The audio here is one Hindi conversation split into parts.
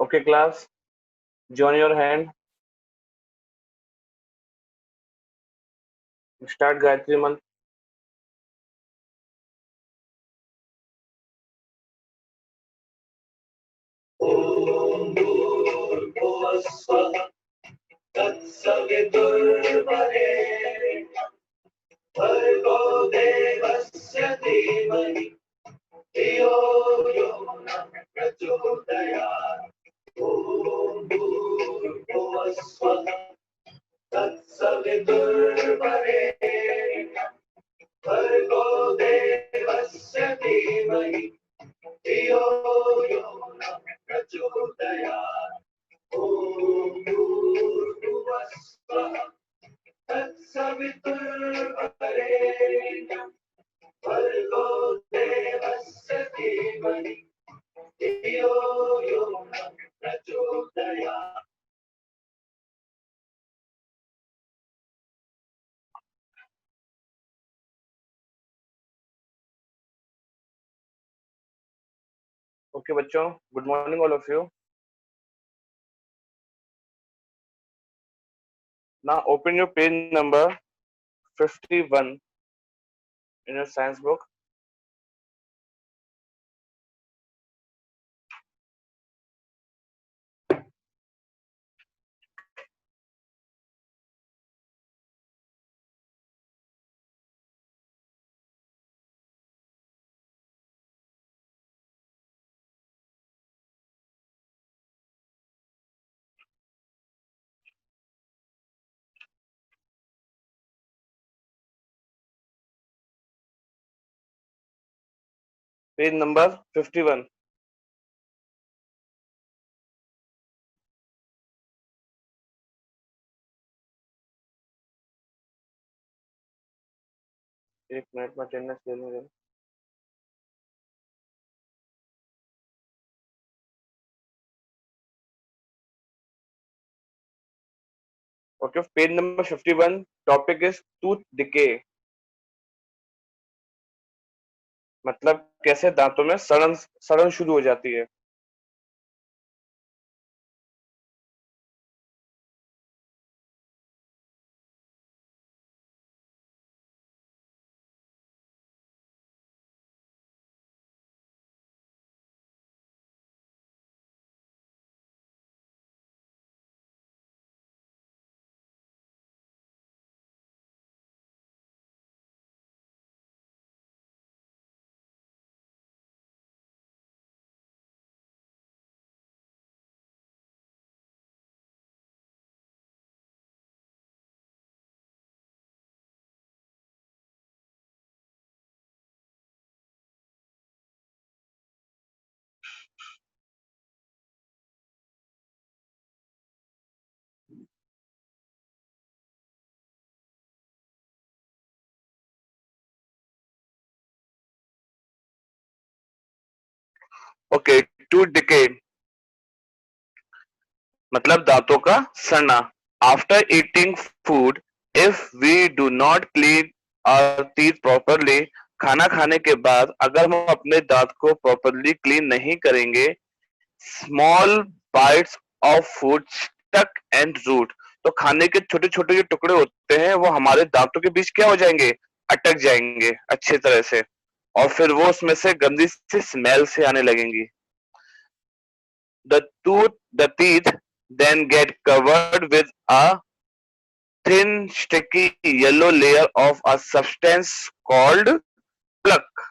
Okay, class, join your hand. Start Gayatri Mantra. ॐ भूर्भुवः स्वः तत्सवितुर्वरेण्यं भर्गो देवस्य धीमहि धियो यो नः प्रचोदयात् ॐ भूर्भुवः स्वः तत्सवितुर्वरेण्यं भर्गो देवस्य धीमहि धियो यो नः प्रचोदयात् ॐ भूर्भुवः स्वः तत्सवितुर्वरेण्यं भर्गो देवस्य धीमहि धियो यो नः प्रचोदयात्। Okay, बच्चों, good morning all of you. Now open your page number 51 in your science book. Page number 51. एक मिनट में अटेंडेंस ले लूंगा. Okay, page number 51. Topic is tooth decay. मतलब कैसे दांतों में सड़न सड़न शुरू हो जाती है. Okay, tooth decay मतलब दांतों का सड़ना. After eating food, if we do not clean our teeth properly, खाना खाने के बाद अगर हम अपने दांत को प्रॉपरली क्लीन नहीं करेंगे, small bites of food stuck and root, तो खाने के छोटे छोटे जो टुकड़े होते हैं वो हमारे दांतों के बीच क्या हो जाएंगे, अटक जाएंगे अच्छी तरह से, और फिर वो उसमें से गंदी सी स्मेल से आने लगेंगी. The teeth then get covered with a thin, sticky yellow layer of a substance called plaque.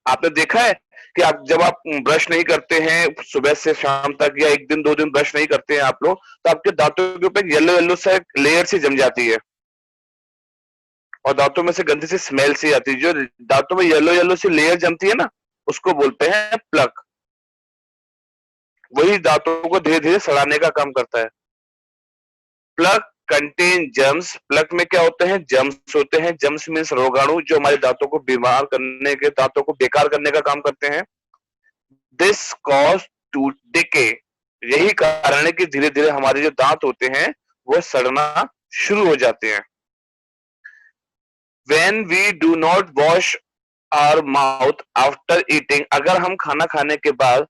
आपने देखा है कि आप जब आप ब्रश नहीं करते हैं सुबह से शाम तक, या एक दिन दो दिन ब्रश नहीं करते हैं आप लोग, तो आपके दांतों के ऊपर येलो येलो सा लेयर सी जम जाती है और दांतों में से गंदी सी स्मेल सी आती है. जो दांतों में येलो येलो सी लेयर जमती है ना, उसको बोलते हैं प्लक. वही दांतों को धीरे धीरे सड़ाने का काम करता है. Plug contain germs. प्लक में क्या होते हैं, जर्म्स होते हैं. जर्म्स मीन्स रोगाणु जो हमारे दांतों को बीमार करने के, दांतों को बेकार करने का काम करते हैं. This cause tooth decay. यही कारण है कि धीरे धीरे हमारे जो दांत होते हैं वो सड़ना शुरू हो जाते हैं. When we do not wash our mouth after eating, अगर हम खाना खाने के बाद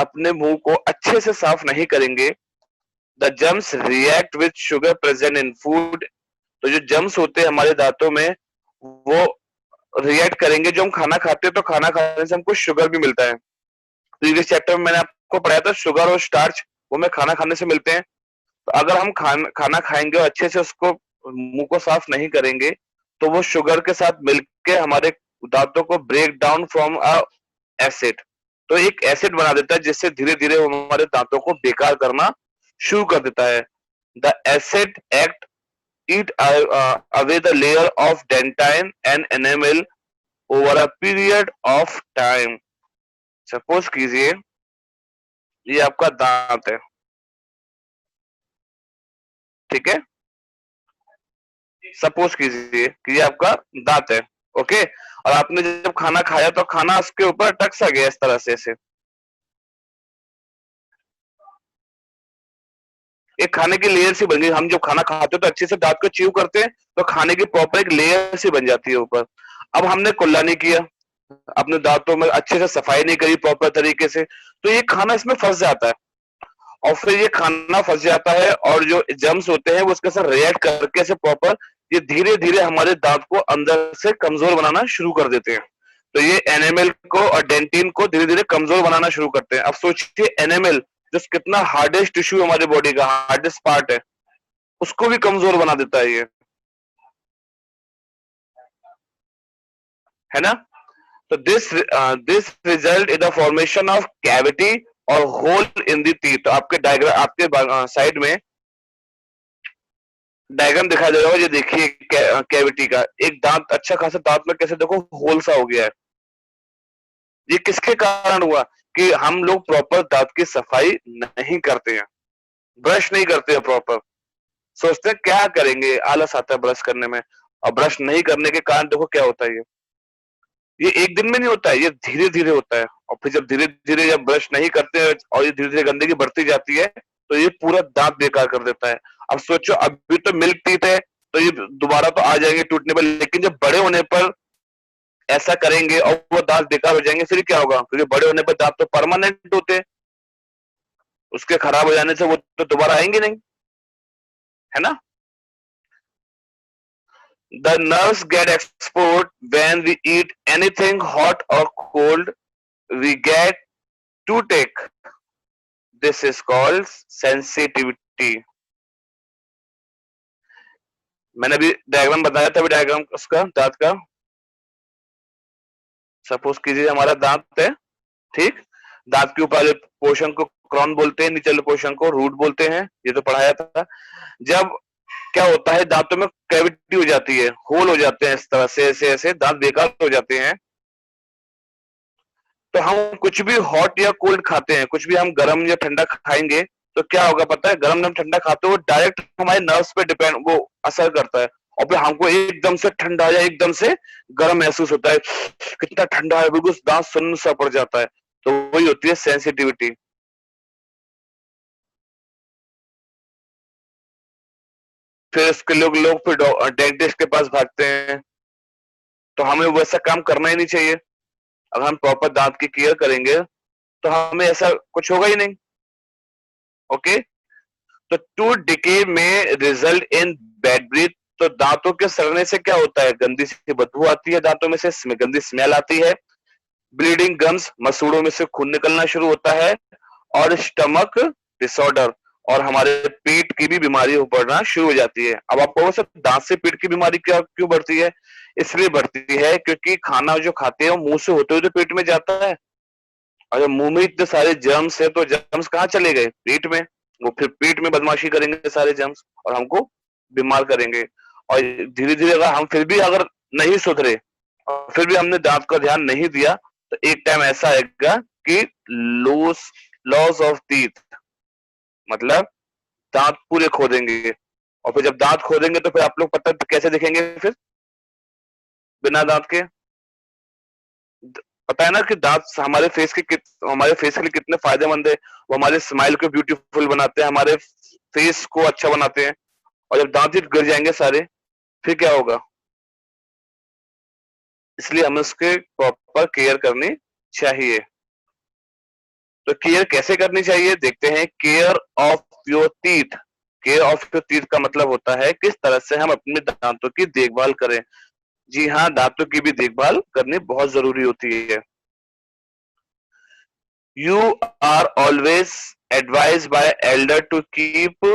अपने मुंह को अच्छे से साफ नहीं करेंगे, the germs react with sugar present in food. तो जो जम्स होते हैं हमारे दांतों में, वो रिएक्ट करेंगे। जो हम खाना खाते हैं तो खाना खाने से हमको शुगर भी मिलता है। प्रीवियस चैप्टर में मैंने आपको पढ़ाया था शुगर और स्टार्च वो में खाना खाने से मिलते हैं। तो अगर हम खाना खाएंगे और अच्छे से उसको मुंह को साफ नहीं करेंगे, तो वो शुगर के साथ मिलके हमारे दांतों को break down from a acid, तो एक एसिड बना देता है, जिससे धीरे धीरे वो हमारे दांतों को बेकार करना शुरू कर देता है। The acid act eat away the layer of dentine and enamel over a period of time। Suppose कीजिए ये आपका दांत है, ठीक है, सपोज कीजिए कि ये आपका दांत है, ओके। और आपने जब खाना खाया तो खाना उसके ऊपर अटक सा गया इस तरह से ऐसे। एक खाने की लेयर सी बन गई। हम जब खाना खाते हैं तो अच्छे से दांत को च्यू करते हैं, तो खाने की प्रॉपर एक लेयर सी बन जाती है ऊपर। अब हमने कुल्ला नहीं किया, अपने दांतों में अच्छे से सफाई नहीं करी प्रॉपर तरीके से, तो ये खाना इसमें फंस जाता है। और फिर ये खाना फंस जाता है और जो जर्म्स होते हैं वो उसके साथ रिएक्ट करके से प्रॉपर ये धीरे धीरे हमारे दांत को अंदर से कमजोर बनाना शुरू कर देते हैं। तो ये एनेमल को और डेंटिन को धीरे धीरे कमजोर बनाना शुरू करते हैं। अब सोचिए एनेमल जो कितना हार्डेस्ट टिश्यू हमारे बॉडी का हार्डेस्ट पार्ट है, उसको भी कमजोर बना देता है ये, है ना। तो this result in the formation of cavity और होल इन द टीथ। तो आपके डायग्राम आपके साइड में डायग्राम दिखाई दे रहा है, ये देखिए कैविटी का एक दांत, अच्छा खासा दांत में कैसे देखो होल सा हो गया है। ये किसके कारण हुआ कि हम लोग प्रॉपर दांत की सफाई नहीं करते हैं, ब्रश नहीं करते हैं प्रॉपर। सोचते हैं क्या करेंगे, आलस आता है ब्रश करने में, और ब्रश नहीं करने के कारण देखो क्या होता है। ये एक दिन में नहीं होता है, ये धीरे धीरे होता है। और फिर जब धीरे धीरे जब ब्रश नहीं करते हैं और ये धीरे धीरे गंदगी बढ़ती जाती है, तो ये पूरा दांत बेकार कर देता है। अब सोचो अभी तो मिल्क टीथ है, तो ये दोबारा तो आ जाएंगे टूटने पर, लेकिन जब बड़े होने पर ऐसा करेंगे और वो दांत बेकार हो जाएंगे, फिर क्या होगा, क्योंकि बड़े होने पर दांत तो परमानेंट होते हैं, उसके खराब हो जाने से वो तो दोबारा आएंगे नहीं, है ना। The nerves get exposed when we eat anything hot or cold. We get toothache. This is called sensitivity। मैंने अभी डायग्राम बताया था, अभी डायग्राम उसका दांत का। सपोज कीजिए हमारा दांत है, ठीक, दांत के ऊपर वाले पोर्शन को क्रॉन बोलते हैं, नीचे वाले पोर्शन को रूट बोलते हैं, ये तो पढ़ाया था। जब क्या होता है दांतों में कैविटी हो जाती है, होल हो जाते हैं इस तरह से, ऐसे ऐसे दांत बेकार हो जाते हैं। तो हम कुछ भी हॉट या कोल्ड खाते हैं, कुछ भी हम गर्म या ठंडा खाएंगे, तो क्या होगा पता है, गर्म हम ठंडा खाते हो डायरेक्ट हमारे नर्व्स पे डिपेंड वो असर करता है, और फिर हमको एकदम से ठंडा या एकदम से गर्म महसूस होता है, कितना ठंडा है, बिल्कुल दांत सुन्न सा पड़ जाता है। तो वही होती है सेंसिटिविटी। फिर इसके लोग फिर डेंटिस्ट के पास भागते हैं। तो हमें वैसा काम करना ही नहीं चाहिए। अगर हम प्रॉपर दांत की केयर करेंगे तो हमें ऐसा कुछ होगा ही नहीं, ओके। तो टूथ डिके में रिजल्ट इन बैड ब्रीथ। तो दांतों के सड़ने से क्या होता है, गंदी सी बदबू आती है दांतों में से, गंदी स्मेल आती है। ब्लीडिंग गम्स, मसूड़ों में से खून निकलना शुरू होता है। और स्टमक डिसऑर्डर, और हमारे पेट की भी बीमारी बढ़ना शुरू हो जाती है। अब आपको वो सब दांत से पेट की बीमारी क्या क्यों बढ़ती है, इसलिए बढ़ती है क्योंकि खाना जो खाते हैं वो मुंह से होते हुए तो पेट में जाता है, और जब मुंह में इतने सारे जर्म्स है तो जर्म्स कहाँ चले गए, पेट में। वो फिर पेट में बदमाशी करेंगे सारे जर्म्स और हमको बीमार करेंगे। और धीरे धीरे अगर हम फिर भी अगर नहीं सुधरे और फिर भी हमने दांत का ध्यान नहीं दिया, तो एक टाइम ऐसा आएगा कि लॉस लॉस ऑफ टीथ, मतलब दांत पूरे खो देंगे। और फिर जब दांत खो देंगे तो फिर आप लोग पता कैसे दिखेंगे फिर बिना दांत के। पता है ना कि दांत हमारे फेस के लिए कितने फायदेमंद है। वो हमारे स्माइल को ब्यूटीफुल बनाते हैं, हमारे फेस को अच्छा बनाते हैं। और जब दांत ही गिर जाएंगे सारे, फिर क्या होगा। इसलिए हमें उसके प्रॉपर केयर करनी चाहिए। तो केयर कैसे करनी चाहिए देखते हैं। Care of your teeth. Care of your teeth का मतलब होता है किस तरह से हम अपने दांतों की देखभाल करें। जी हाँ, दांतों की भी देखभाल करनी बहुत जरूरी होती है। You are always advise by elder to keep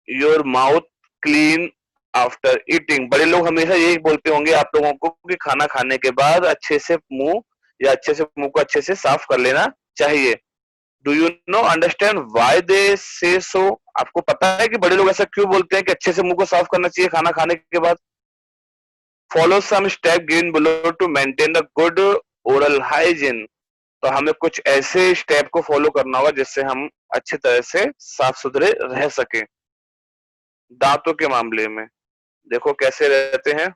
your mouth clean after eating. बड़े लोग हमेशा यही बोलते होंगे आप लोगों को कि खाना खाने के बाद अच्छे से मुंह या अच्छे से मुंह को अच्छे से साफ कर लेना चाहिए। Do you know understand why they से सो? आपको पता है कि बड़े लोग ऐसा क्यों बोलते हैं कि अच्छे से मुंह को साफ करना चाहिए खाना खाने के बाद? Follow some step given below to maintain a good oral hygiene. तो हमें कुछ ऐसे स्टेप को फॉलो करना होगा जिससे हम अच्छी तरह से साफ सुथरे रह सके। दांतों के मामले में देखो कैसे रहते हैं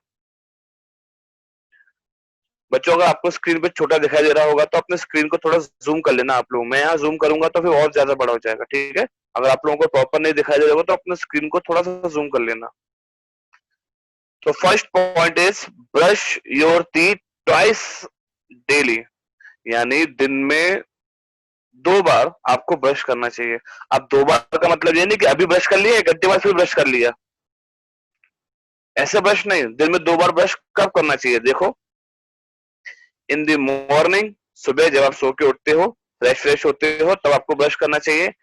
बच्चों। अगर आपको स्क्रीन पे छोटा दिखाई दे रहा होगा तो अपने स्क्रीन को थोड़ा जूम कर लेना आप लोग। मैं यहाँ जूम करूंगा तो फिर और ज्यादा बड़ा हो जाएगा, ठीक है? अगर आप लोगों को प्रॉपर नहीं दिखाई दे रहा होगा तो अपने स्क्रीन को थोड़ा सा जूम कर लेना। तो first point is brush your teeth twice daily. यानी दिन में 2 बार आपको ब्रश करना चाहिए। अब 2 बार का मतलब ये नहीं कि अभी ब्रश कर लिया, 1 घंटे बाद फिर ब्रश कर लिया, ऐसे ब्रश नहीं। दिन में 2 बार ब्रश कब करना चाहिए देखो। इन द मॉर्निंग, सुबह जब आप सो के उठते हो, फ्रेश होते हो, तब आपको ब्रश करना चाहिए।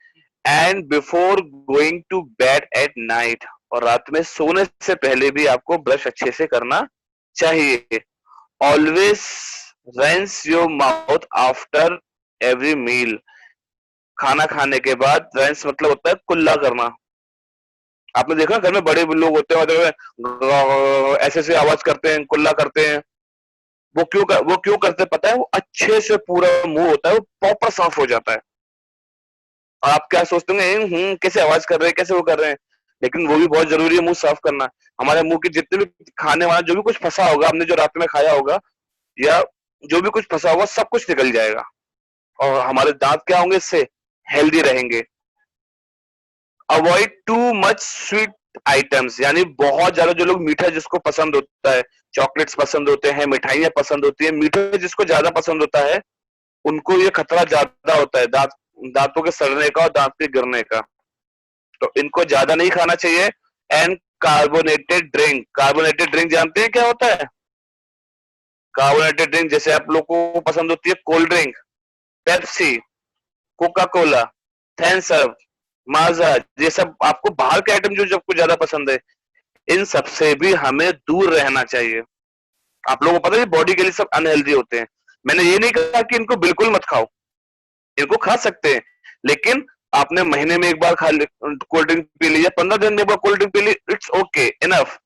And before going to bed at night, और रात में सोने से पहले भी आपको ब्रश अच्छे से करना चाहिए। Always rinse your mouth after every meal. खाना खाने के बाद रिंस मतलब होता है कुल्ला करना। आपने देखा घर में बड़े लोग होते हैं मतलब ऐसे ऐसे आवाज करते हैं, कुल्ला करते हैं। वो क्यों करते हैं पता है? वो अच्छे से पूरा मुंह होता है वो प्रॉपर साफ हो जाता है। और आप क्या सोचते होंगे, कैसे आवाज कर रहे हैं, कैसे वो कर रहे हैं? लेकिन वो भी बहुत जरूरी है मुंह साफ करना। हमारे मुंह के जितने भी खाने वाला जो भी कुछ फंसा होगा, हमने जो रात में खाया होगा या जो भी कुछ फंसा होगा, सब कुछ निकल जाएगा और हमारे दांत क्या होंगे, इससे हेल्दी रहेंगे। Avoid too much sweet items. यानी बहुत ज्यादा जो लोग मीठा जिसको पसंद होता है, चॉकलेट्स पसंद होते हैं, मिठाइयां पसंद होती है, मीठा जिसको ज्यादा पसंद होता है, उनको ये खतरा ज्यादा होता है दांतों के सड़ने का और दांत के गिरने का। तो इनको ज्यादा नहीं खाना चाहिए। And carbonated drink. Carbonated drink जानते हैं क्या होता है? कार्बोनेटेड ड्रिंक जैसे आप लोग को पसंद होती है cold drink, Pepsi, Coca Cola, Thums, Maaza, ये सब आपको बाहर के आइटम जो आपको ज्यादा पसंद है, इन सब से भी हमें दूर रहना चाहिए। आप लोगों को पता है बॉडी के लिए सब अनहेल्दी होते हैं। मैंने ये नहीं कहा कि इनको बिल्कुल मत खाओ, इनको खा सकते हैं, लेकिन आपने महीने में एक बार खा कोल्ड ड्रिंक पी ली या 15 दिन में एक बार कोल्ड ड्रिंक पी ली, इट्स ओके इनफ।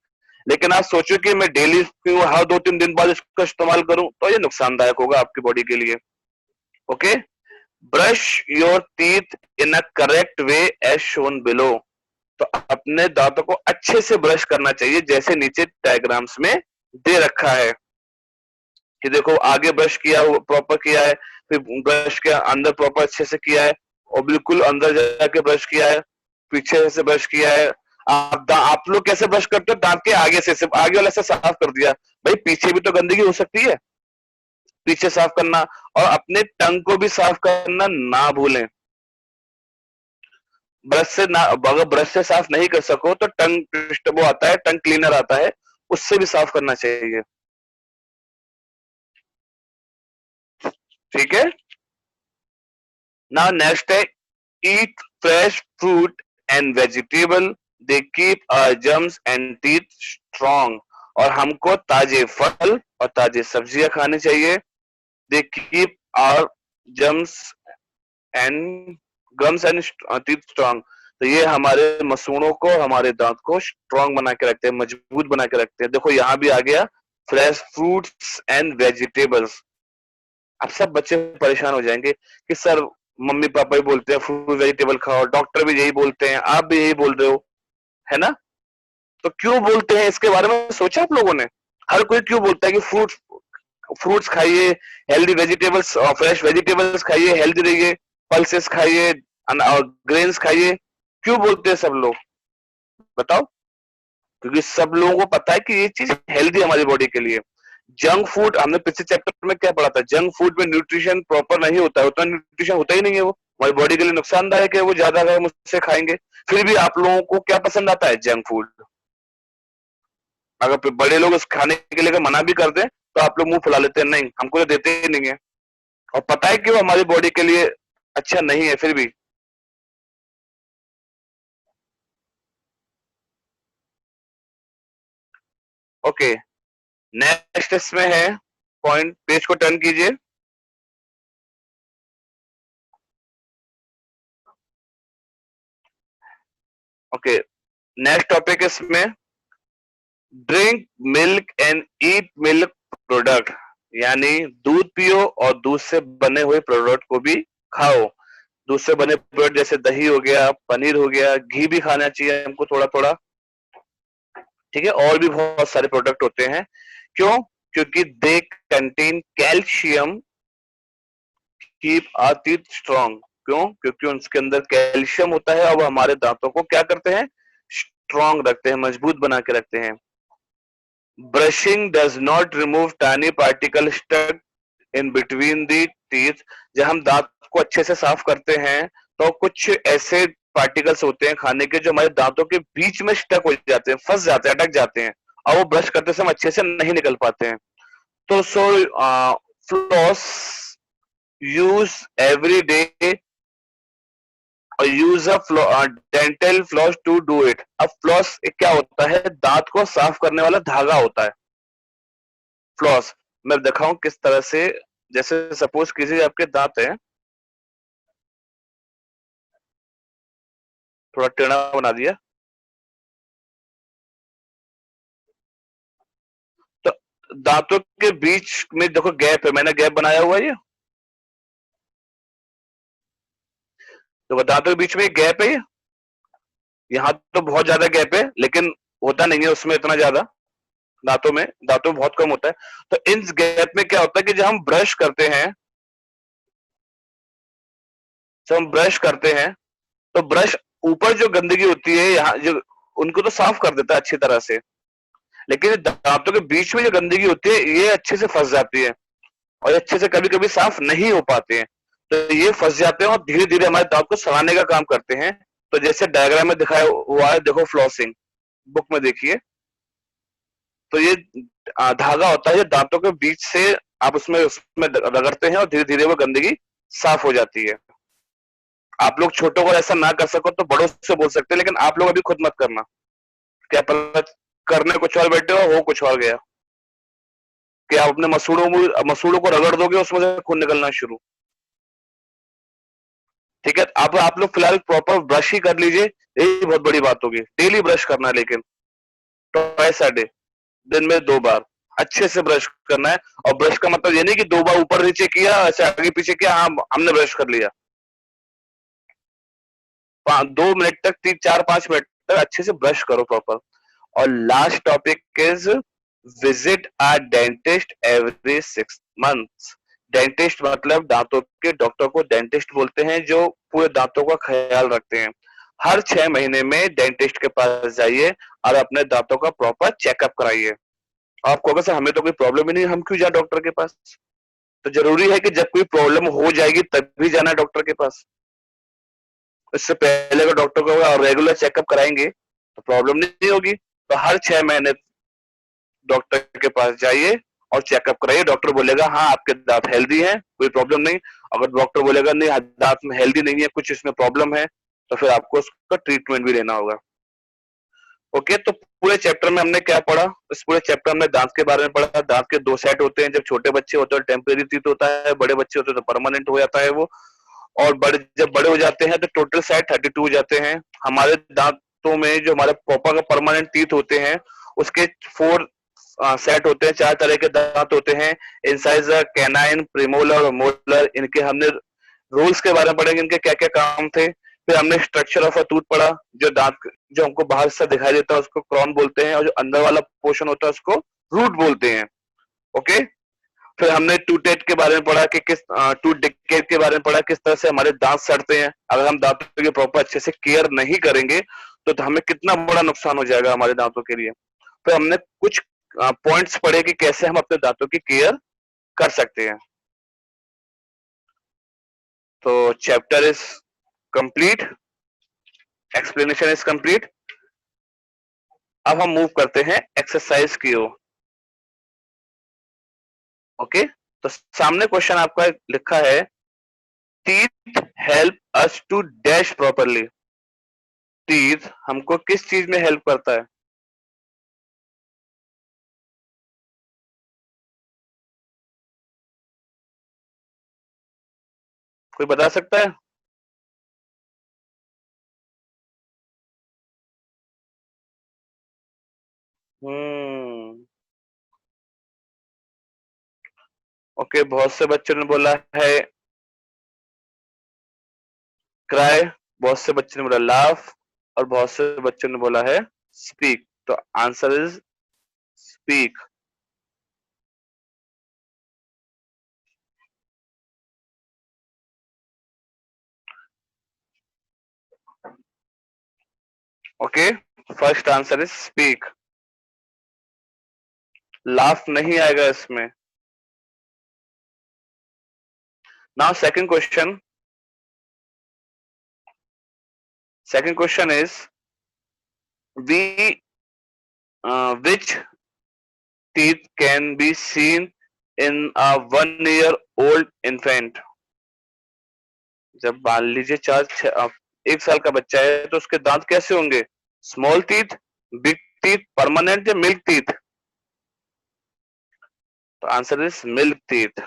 लेकिन आप सोचो कि मैं डेली पीऊं, हर 2-3 दिन बाद इसका इस्तेमाल करूं, तो ये नुकसानदायक होगा आपकी बॉडी के लिए। Okay. Brush your teeth in a correct way as shown below. तो अपने दांतों को अच्छे से ब्रश करना चाहिए जैसे नीचे डायग्राम्स में दे रखा है कि देखो आगे ब्रश किया प्रॉपर किया है, फिर ब्रश के अंदर प्रॉपर अच्छे से किया है, और बिल्कुल अंदर जाके ब्रश किया है, पीछे से ब्रश किया है। आप लोग कैसे ब्रश करते हो? दांत के आगे से, सिर्फ आगे वाला से साफ कर दिया, भाई पीछे भी तो गंदगी हो सकती है, पीछे साफ करना। और अपने टंग को भी साफ करना ना भूलें। ब्रश से ना, अगर ब्रश से साफ नहीं कर सको तो टंग वो आता है, टंग क्लीनर आता है, उससे भी साफ करना चाहिए। ठीक है। नाउ नेक्स्ट है eat fresh fruit and vegetable, they keep our germs and teeth strong. और हमको ताजे फल और ताजे सब्जियां खानी चाहिए। They keep our germs and gums and teeth strong. तो ये हमारे मसूड़ों को, हमारे दांत को स्ट्रॉन्ग बना के रखते हैं, मजबूत बना के रखते हैं। देखो यहाँ भी आ गया फ्रेश फ्रूट्स एंड वेजिटेबल्स। अब सब बच्चे परेशान हो जाएंगे कि सर मम्मी पापा भी बोलते हैं फ्रूट वेजिटेबल खाओ, डॉक्टर भी यही बोलते हैं, आप भी यही बोल रहे हो, है ना? तो क्यों बोलते हैं इसके बारे में सोचा आप लोगों ने? हर कोई क्यों बोलता है कि फ्रूट्स खाइए, हेल्दी वेजिटेबल्स, फ्रेश वेजिटेबल्स खाइए, हेल्दी रहिए, पल्सेस खाइए, ग्रेन्स खाइए, क्यों बोलते हैं सब लोग? बताओ। क्योंकि सब लोगों को पता है कि ये चीज हेल्दी हमारी बॉडी के लिए। जंक फूड हमने पिछले चैप्टर में क्या पढ़ा था, जंक फूड में न्यूट्रिशन प्रॉपर नहीं होता है, उतना न्यूट्रिशन होता ही नहीं है, वो हमारी बॉडी के लिए नुकसानदायक है, वो ज्यादा अगर हम उससे खाएंगे। फिर भी आप लोगों को क्या पसंद आता है, जंक फूड। अगर बड़े लोग उस खाने के लिए अगर मना भी कर दें तो आप लोग मुंह फुला लेते हैं, नहीं हमको तो देते ही नहीं है, और पता है कि वो हमारी बॉडी के लिए अच्छा नहीं है फिर भी। ओके, नेक्स्ट इसमें है पॉइंट, पेज को टर्न कीजिए। ओके, नेक्स्ट टॉपिक इसमें, drink milk and eat milk product, यानी दूध पियो और दूध से बने हुए प्रोडक्ट को भी खाओ। दूध से बने प्रोडक्ट जैसे दही हो गया, पनीर हो गया, घी भी खाना चाहिए हमको थोड़ा थोड़ा, ठीक है, और भी बहुत सारे प्रोडक्ट होते हैं। क्यों? क्योंकि they contain calcium keep our teeth strong. क्यों? क्योंकि उसके अंदर कैल्शियम होता है और वो हमारे दांतों को क्या करते हैं, स्ट्रॉन्ग रखते हैं, मजबूत बना के रखते हैं। Brushing does not remove tiny particle stuck in between the teeth. जब हम दांत को अच्छे से साफ करते हैं तो कुछ ऐसे पार्टिकल्स होते हैं खाने के जो हमारे दांतों के बीच में स्टक हो जाते हैं, फंस जाते हैं, अटक जाते हैं, और वो ब्रश करते समय अच्छे से नहीं निकल पाते हैं। तो फ्लॉस यूज एवरी डे और use a dental floss to do it. अब फ्लॉस क्या होता है, दांत को साफ करने वाला धागा होता है फ्लॉस। मैं दिखाऊं किस तरह से, जैसे सपोज कीजिए आपके दांत है, थोड़ा टेढ़ा बना दिया, तो दांतों के बीच में देखो गैप है, मैंने गैप बनाया हुआ है ये, तो दांतों के बीच में एक गैप है ये, यहाँ तो बहुत ज्यादा गैप है लेकिन होता नहीं है उसमें इतना ज्यादा, दांतों में बहुत कम होता है। तो इन गैप में क्या होता है कि जब हम ब्रश करते हैं, जब हम ब्रश करते हैं तो ब्रश ऊपर जो गंदगी होती है यहाँ जो, उनको तो साफ कर देता है अच्छी तरह से, लेकिन दांतों के बीच में जो गंदगी होती है ये अच्छे से फंस जाती है और अच्छे से कभी कभी साफ नहीं हो पाते हैं। तो ये फंस जाते हैं और धीरे धीरे हमारे दांत को सड़ाने का काम करते हैं। तो जैसे डायग्राम में दिखाया हुआ है, देखो फ्लॉसिंग बुक में देखिए, तो ये धागा होता है, ये दांतों के बीच से आप उसमें उसमें रगड़ते हैं और धीरे धीरे वो गंदगी साफ हो जाती है। आप लोग छोटों को ऐसा ना कर सको तो बड़ों से बोल सकते हैं, लेकिन आप लोग अभी खुद मत करना, क्या पता करने कुछ और बैठे हो कुछ और गया, कि आप अपने मसूड़ों को रगड़ दोगे उसमें से खून निकलना शुरू। ठीक है, आप लोग फिलहाल प्रॉपर ब्रश ही कर लीजिए, यही बहुत बड़ी बात होगी, डेली ब्रश करना है, लेकिन ट्वाइस अ डे, दिन में 2 बार अच्छे से ब्रश करना है। और ब्रश का मतलब ये नहीं कि 2 बार ऊपर नीचे किया, ऐसे आगे पीछे किया, हाँ हमने ब्रश कर लिया, 2 मिनट तक, 4-5 मिनट तक अच्छे से ब्रश करो प्रॉपर। और last topic is visit a dentist every 6 months. Dentist मतलब दांतों के डॉक्टर को डेंटिस्ट बोलते हैं, जो पूरे दांतों का ख्याल रखते हैं। हर 6 महीने में डेंटिस्ट के पास जाइए और अपने दांतों का प्रॉपर चेकअप कराइए। आपको अगर सर हमें तो कोई प्रॉब्लम ही नहीं, हम क्यों जाए डॉक्टर के पास? तो जरूरी है कि जब कोई प्रॉब्लम हो जाएगी तभी जाना डॉक्टर के पास, इससे पहले अगर डॉक्टर को रेगुलर चेकअप कराएंगे तो प्रॉब्लम नहीं होगी। तो हर 6 महीने डॉक्टर के पास जाइए और चेकअप कराइए। डॉक्टर बोलेगा हाँ आपके दांत हेल्दी हैं, कोई प्रॉब्लम नहीं। अगर डॉक्टर बोलेगा नहीं दांत में हेल्दी नहीं है, कुछ इसमें प्रॉब्लम है, तो फिर आपको उसका ट्रीटमेंट भी लेना होगा। ओके, तो पूरे चैप्टर में हमने क्या पढ़ा? इस पूरे चैप्टर हमने दांत के बारे में पढ़ा। दांत के 2 सेट होते हैं, जब छोटे बच्चे होते हैं टेम्परेरी टीथ होता है, बड़े बच्चे होते हैं तो परमानेंट हो जाता है वो। और जब बड़े हो जाते हैं तो टोटल सेट 32 हो जाते हैं। हमारे दांतों में जो हमारे पापा का परमानेंट टीथ होते हैं उसके 4 सेट होते हैं, 4 तरह के दांत होते हैं, इंसाइजर, कैनाइन, प्रीमोलर और मोलर। इनके हमने रूल्स के बारे में पढ़ेंगे, इनके क्या क्या काम थे। फिर हमने स्ट्रक्चर ऑफ अ टूथ पढ़ा, जो दांत जो हमको बाहर से दिखाई देता है उसको क्रॉन बोलते हैं, और जो अंदर वाला पोर्शन होता है उसको रूट बोलते हैं। ओके, फिर हमने टूथ के बारे में पढ़ा कि किस टूथ डिकेट के बारे में पढ़ा, किस तरह से हमारे दांत सड़ते हैं। अगर हम दांतों की प्रॉपर अच्छे से केयर नहीं करेंगे तो हमें कितना बड़ा नुकसान हो जाएगा हमारे दांतों के लिए। फिर हमने कुछ पॉइंट्स पढ़े कि कैसे हम अपने दांतों की केयर कर सकते हैं। तो chapter is complete, explanation is complete. अब हम मूव करते हैं एक्सरसाइज की ओर। ओके, तो सामने क्वेश्चन आपका लिखा है, teeth help us to dash properly. Teeth हमको किस चीज में हेल्प करता है? कोई बता सकता है? हम्म, ओके, बहुत से बच्चों ने बोला है क्राई, बहुत से बच्चों ने बोला लाफ, और बहुत से बच्चों ने बोला है स्पीक। तो answer is speak. Okay, first answer is speak. Laugh नहीं आएगा इसमें। Now second question, second question is, we which teeth can be seen in a 1 year old infant? जब मान लीजिए 1 साल का बच्चा है तो उसके दांत कैसे होंगे? Small teeth, big teeth, permanent या मिल्क टीथ? तो answer is milk teeth.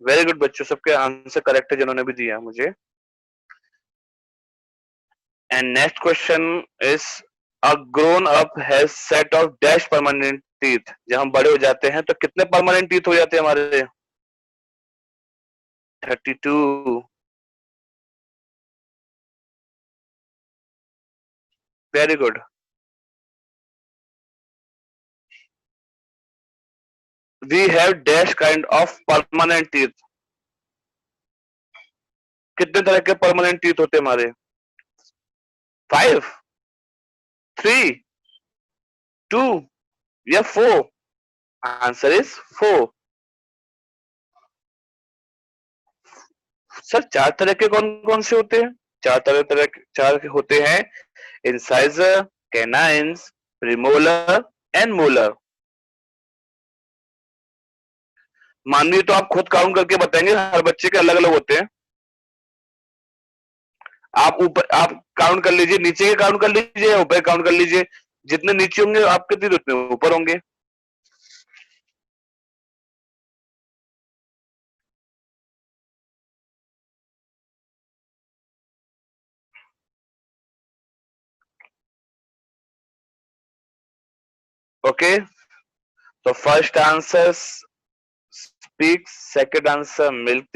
Very good बच्चों, सबके आंसर करेक्ट है जिन्होंने भी दिया मुझे। And next question is, a grown up has set of dash permanent teeth. जब हम बड़े हो जाते हैं तो कितने परमानेंट टीथ हो जाते हैं हमारे? 32। Very good. We have dash kind of permanent teeth. कितने तरह के परमानेंट टीथ होते हैं हमारे? 5, 3, 2 या 4? Answer is 4। सर 4 तरह के कौन कौन से होते हैं? चार के होते हैं, incisor, canines, premolar and molar. माननीय तो आप खुद काउंट करके बताएंगे, हर बच्चे के अलग अलग होते हैं। आप ऊपर आप काउंट कर लीजिए, नीचे के काउंट कर लीजिए या ऊपर काउंट कर लीजिए। जितने नीचे होंगे आपके तीर उतने ऊपर होंगे। ओके, तो first answer speak, second answer milk,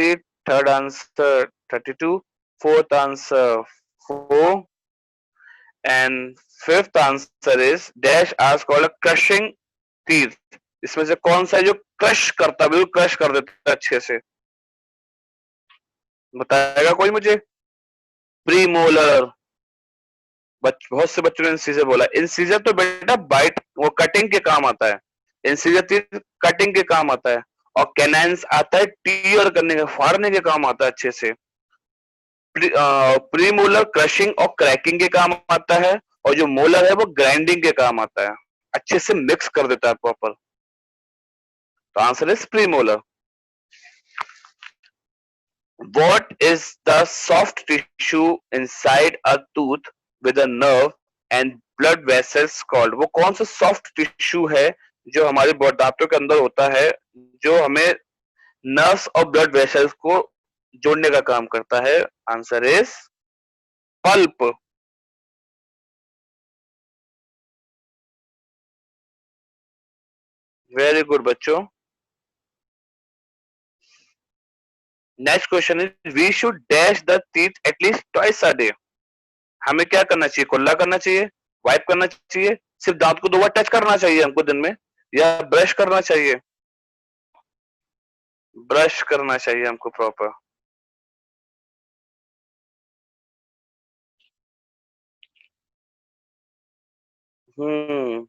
third answer 32, fourth answer 4, and fifth answer is dash आज कॉल्ड क्रशिंग टीथ। इसमें से कौन सा है जो क्रश करता है, बिल्कुल क्रश कर देता है अच्छे से? बताएगा कोई मुझे? प्रीमोलर। बहुत से बच्चों ने इंसीजर बोला। इंसीजर तो बेटा बाइट, वो कटिंग के काम आता है। इंसीजर टीथ कटिंग के काम आता है। और कैनाइन्स आता है टीयर करने का, फाड़ने के काम आता है अच्छे से। प्रीमोलर क्रशिंग और क्रैकिंग के काम आता है, और जो मोलर है वो ग्राइंडिंग के काम आता है, अच्छे से मिक्स कर देता है प्रॉपर। तो answer is premolar. What is the soft tissue inside a tooth with a nerve and blood vessels called? वो कौन सा सॉफ्ट टिश्यू है जो हमारे दांतों के अंदर होता है, जो हमें नर्व्स और ब्लड वेसल्स को जोड़ने का काम करता है? Answer is pulp. Very good बच्चों। Next question is, we should dash the teeth at least twice a day. हमें क्या करना चाहिए? कुल्ला करना चाहिए, वाइप करना चाहिए, सिर्फ दांत को 2 बार टच करना चाहिए हमको दिन में, या ब्रश करना चाहिए? ब्रश करना चाहिए हमको proper. Hmm,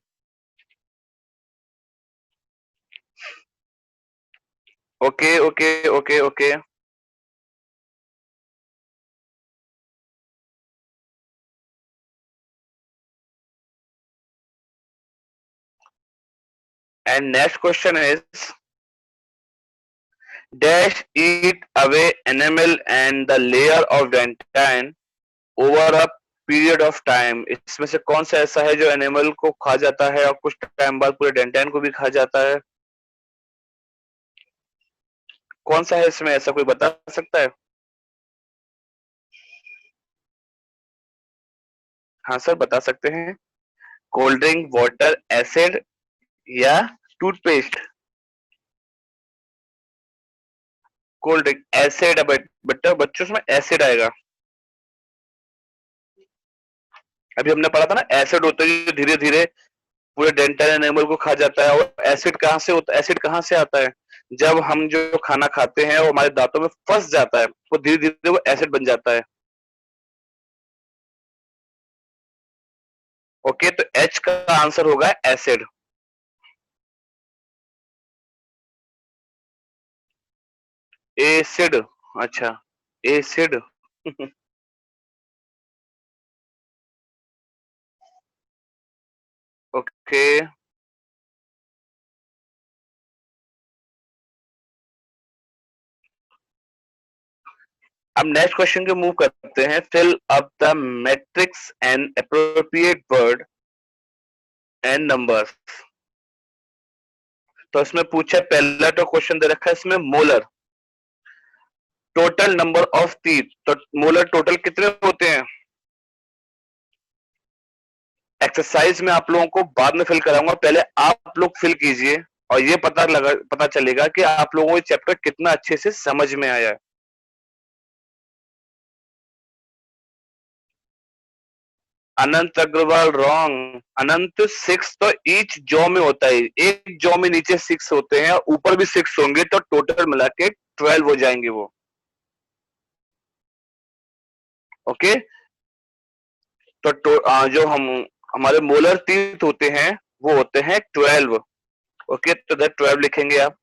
okay okay okay okay. And next question is dash eat away enamel and the layer of dentin over a period of time. इसमें से कौन सा ऐसा है जो एनिमल को खा जाता है और कुछ टाइम बाद पूरे डेंटाइन को भी खा जाता है? कौन सा है इसमें, ऐसा कोई बता सकता है? हाँ सर बता सकते हैं। कोल्ड ड्रिंक, वाटर, एसिड या टूथपेस्ट? कोल्ड ड्रिंक एसिड, बेटा बच्चों में एसिड आएगा। अभी हमने पढ़ा था ना, एसिड होता है जो धीरे धीरे पूरे डेंटल एनिमल को खा जाता है। और एसिड कहाँ से होता है, एसिड कहाँ से आता है? जब हम जो खाना खाते हैं वो हमारे दांतों में फंस जाता है, वो धीरे धीरे वो एसिड बन जाता है। ओके, तो एच का आंसर होगा एसिड। एसिड, अच्छा एसिड। ओके, अब नेक्स्ट क्वेश्चन के मूव करते हैं। Fill up the matrix and appropriate word and numbers. तो इसमें पूछा, पहला तो क्वेश्चन दे रखा है इसमें molar, total number of teeth. तो मोलर टोटल कितने होते हैं? एक्सरसाइज में आप लोगों को बाद में फिल कराऊंगा, पहले आप लोग फिल कीजिए और ये पता चलेगा कि आप लोगों को ये चैप्टर कितना अच्छे से समझ में आया है। अनंत अग्रवाल रॉन्ग। अनंत सिक्स तो ईच जॉ में होता है, एक जॉ में नीचे सिक्स होते हैं, ऊपर भी सिक्स होंगे, तो टोटल मिला के 12 हो जाएंगे वो। ओके, जो हमारे मोलर टीथ होते हैं वो होते हैं 12। ओके, तो 12 लिखेंगे आप।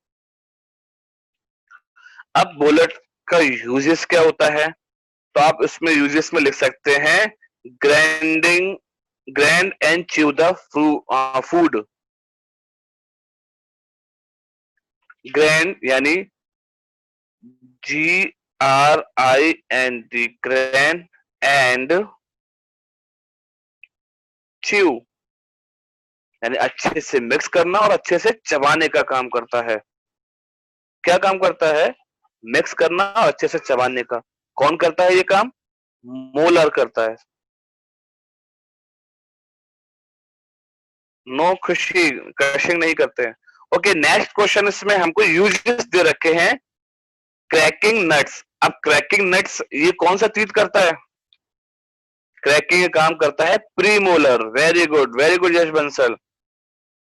अब मोलर का यूजेस क्या होता है? तो आप इसमें यूजेस में लिख सकते हैं, grinding, grand and chew the food. Grand यानी GRIND, ग्रैंड, एंड च्यू यानी अच्छे से मिक्स करना और अच्छे से चबाने का काम करता है। क्या काम करता है? मिक्स करना और अच्छे से चबाने का। कौन करता है ये काम? मोलर करता है। नो खुशी, क्रशिंग नहीं करते हैं। ओके, नेक्स्ट क्वेश्चन इसमें हमको यूजेस दे रखे हैं। Cracking nuts. अब क्रैकिंग नट्स ये कौन सा टीथ करता है? क्रैकिंग का काम करता है प्रीमोलर। वेरी गुड यश बंसल।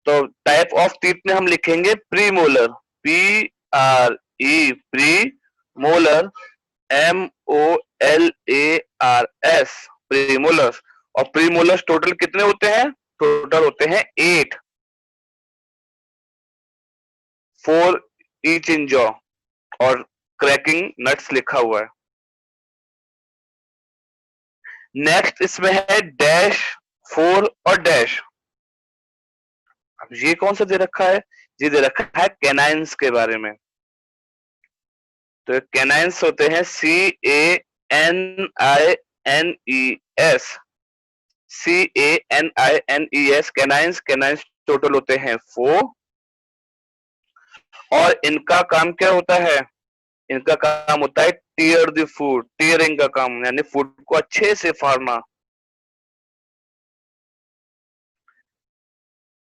तो टाइप ऑफ टीथ में हम लिखेंगे premolar, PRE, pre, molar MOLARS, premolars. और प्रीमोलर्स टोटल कितने होते हैं? टोटल होते हैं 8, 4 ईच इन जॉ। और क्रैकिंग नट्स लिखा हुआ है। नेक्स्ट इसमें है डैश, 4 और डैश। अब ये कौन सा दे रखा है? ये दे रखा है कैनाइंस के बारे में। तो कैनाइंस होते हैं CANINES, CANINES, canines. Canines total होते हैं 4। और इनका काम क्या होता है? इनका काम होता है टीयर द फूड, टीयरिंग का काम, यानी फूड को अच्छे से फाड़ना।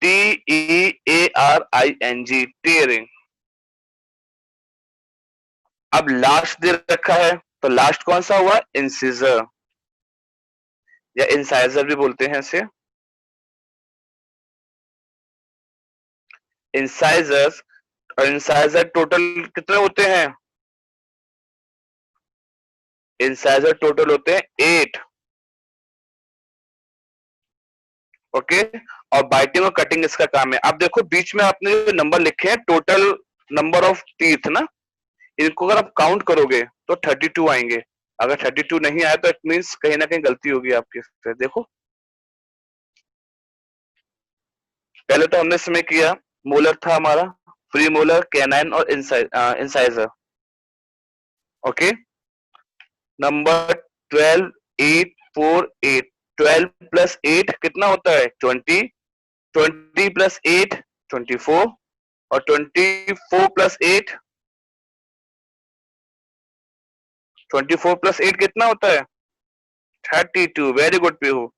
TEARING, tearing. अब लास्ट दे रखा है, तो लास्ट कौन सा हुआ? इंसिजर या इंसाइजर भी बोलते हैं इसे। इंसाइजर्स और इंसाइजर टोटल कितने होते हैं? इंसाइजर टोटल होते हैं 8। ओके, और बाइटिंग और कटिंग इसका काम है। अब देखो बीच में आपने जो नंबर लिखे हैं, टोटल नंबर ऑफ टीथ ना, इनको अगर आप काउंट करोगे तो 32 आएंगे। अगर 32 नहीं आया तो इट मीन्स कहीं ना कहीं गलती होगी आपकी। फिर देखो, पहले तो हमने इसमें किया, मोलर था हमारा, प्री मोलर, कैनाइन और इंसाइजर। Okay, number 12, 8, 4, 8। 12 प्लस 8 कितना होता है? 20। 20 प्लस 8 24। और 24 प्लस 8, 24 प्लस 8 कितना होता है? 32। Very good Pihu.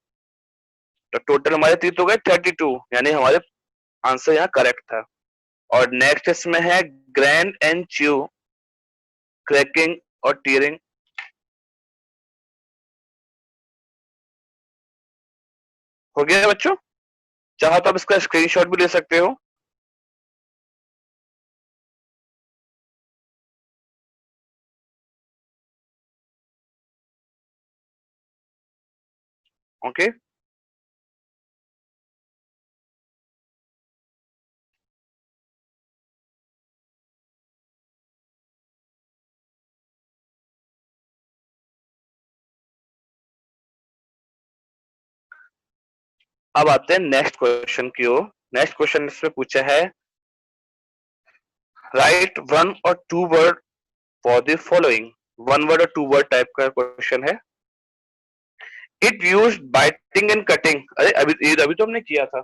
तो टोटल हमारे तीत हो गए 32, यानी हमारे आंसर यहाँ करेक्ट था। और नेक्स्ट इसमें है ग्रैंड एंड च्यू, क्रैकिंग और टीयरिंग। हो गया बच्चों? चाहो तो आप इसका स्क्रीनशॉट भी ले सकते हो। ओके, अब आते हैं नेक्स्ट क्वेश्चन की ओर। नेक्स्ट क्वेश्चन इसमें पूछा है, राइट वन और two word for the following. One word और टू वर्ड टाइप का क्वेश्चन है। It use biting and cutting. अरे अभी तो हमने किया था।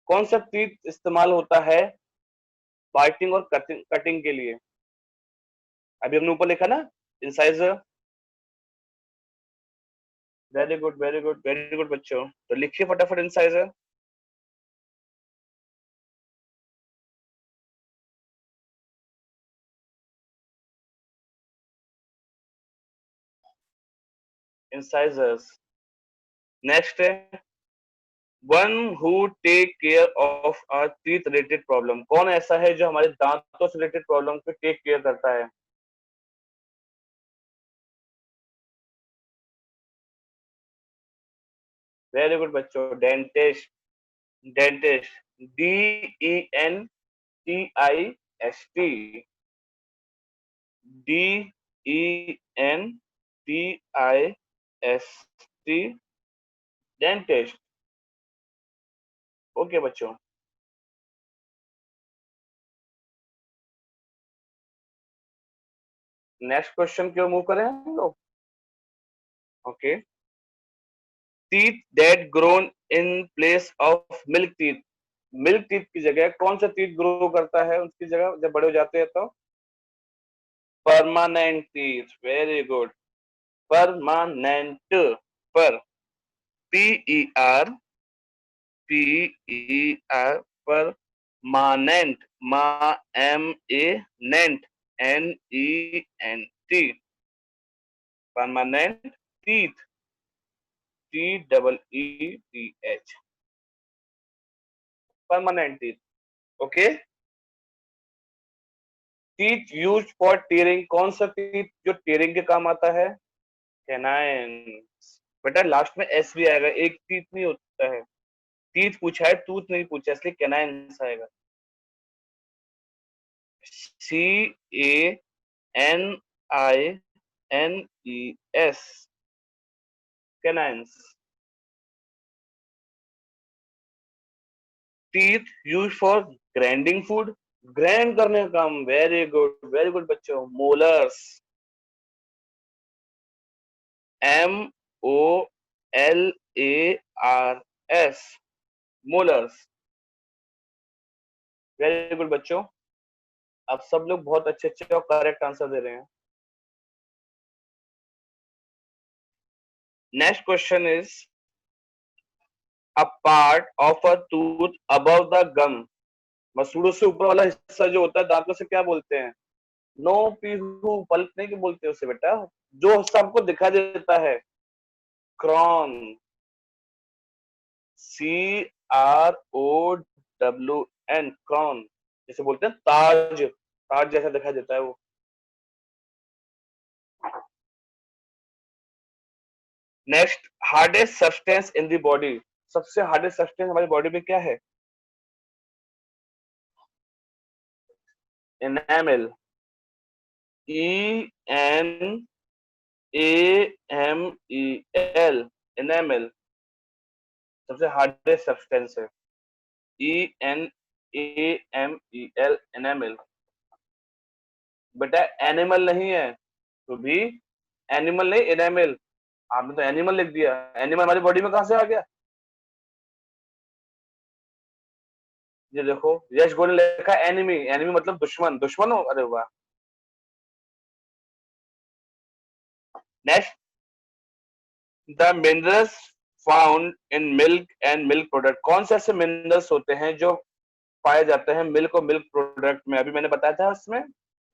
कौन सा तीत इस्तेमाल होता है बाइटिंग और कटिंग कटिंग के लिए? अभी हमने ऊपर लिखा ना, incisor. Very good, very good, very good बच्चों। तो लिखिए फटाफट इंसाइजर। इंसाइजर्स। नेक्स्ट है one who take care of our teeth related problem. कौन ऐसा है जो हमारे दांतों से रिलेटेड प्रॉब्लम को टेक केयर करता है? वेरी गुड बच्चों, dentist. Dentist, DENTIST। DENTIST, dentist. Okay बच्चों, नेक्स्ट क्वेश्चन की ओर मूव करें हम लोग। Okay, teeth that grown in place of milk teeth. Milk teeth की जगह कौन सा टीथ ग्रो करता है उसकी जगह जब बड़े हो जाते हैं तो? Permanent teeth. Very good, permanent. पर, PER, पर मानेंट, मा, NENT, permanent teeth, TEETH, permanent teeth. Okay, teeth use for tearing. कौन सा टीथ जो टीयरिंग के काम आता है? कैनाइन। बेटा लास्ट में एस भी आएगा, एक टीथ नहीं होता है। टीथ पूछा है, टूथ नहीं पूछा, इसलिए कैनाइन आएगा। CANINES, canines. Teeth use for grinding food, grind करने का काम। वेरी गुड, वेरी गुड बच्चों, molars. MOLARS, molars. Very good बच्चों, अब सब लोग बहुत अच्छे अच्छे और करेक्ट आंसर दे रहे हैं। Next question is, a part of a tooth above the gum. मसूड़ों से ऊपर वाला हिस्सा जो होता है दांतों से, क्या बोलते हैं? नो पीहू, पल्प नहीं कि बोलते हैं उसे बेटा, जो हिस्सा आपको दिखा देता है। Crown, CROWN, crown. जैसे बोलते हैं ताज, ताज जैसा दिखाई देता है वो। Next, hardest substance in the body. सबसे हार्डेस्ट सब्सटेंस हमारी बॉडी में क्या है? enamel, ENAMEL, enamel सबसे हार्डेस्ट सब्सटेंस है, ENAMEL, enamel। बेटा एनिमल नहीं है, तो भी एनिमल नहीं, एनामेल। आपने तो एनिमल लिख दिया, एनिमल हमारी बॉडी में कहां से आ गया? ये देखो यश गोल ने लिखा एनिमी, एनिमी मतलब दुश्मन, दुश्मन हो, अरे वाह। Next, the minerals found in milk and milk product, कौन से ऐसे मिनरल्स होते हैं जो पाए जाते हैं मिल्क और मिल्क प्रोडक्ट में? अभी मैंने बताया था उसमें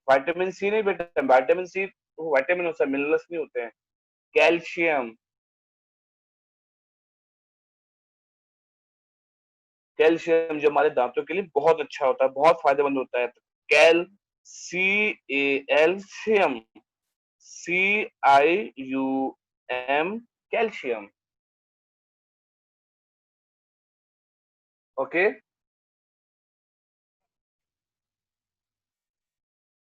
विटामिन सी नहीं बेटा, विटामिन सी वो विटामिन होता है, मिनरल्स नहीं होते हैं। कैल्शियम, कैल्शियम जो हमारे दांतों के लिए बहुत अच्छा होता है, बहुत फायदेमंद होता है। कैल, CALCIUM, CIUM, कैल्शियम। ओके,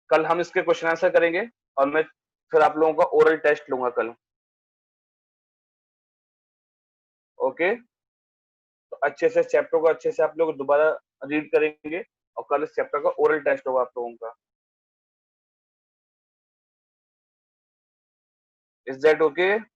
कल हम इसके क्वेश्चन आंसर करेंगे और मैं फिर आप लोगों का ओरल टेस्ट लूंगा कल। ओके, तो अच्छे से चैप्टर को अच्छे से आप लोग दोबारा रीड करेंगे और कल इस चैप्टर का ओरल टेस्ट होगा आप लोगों का। Is that okay?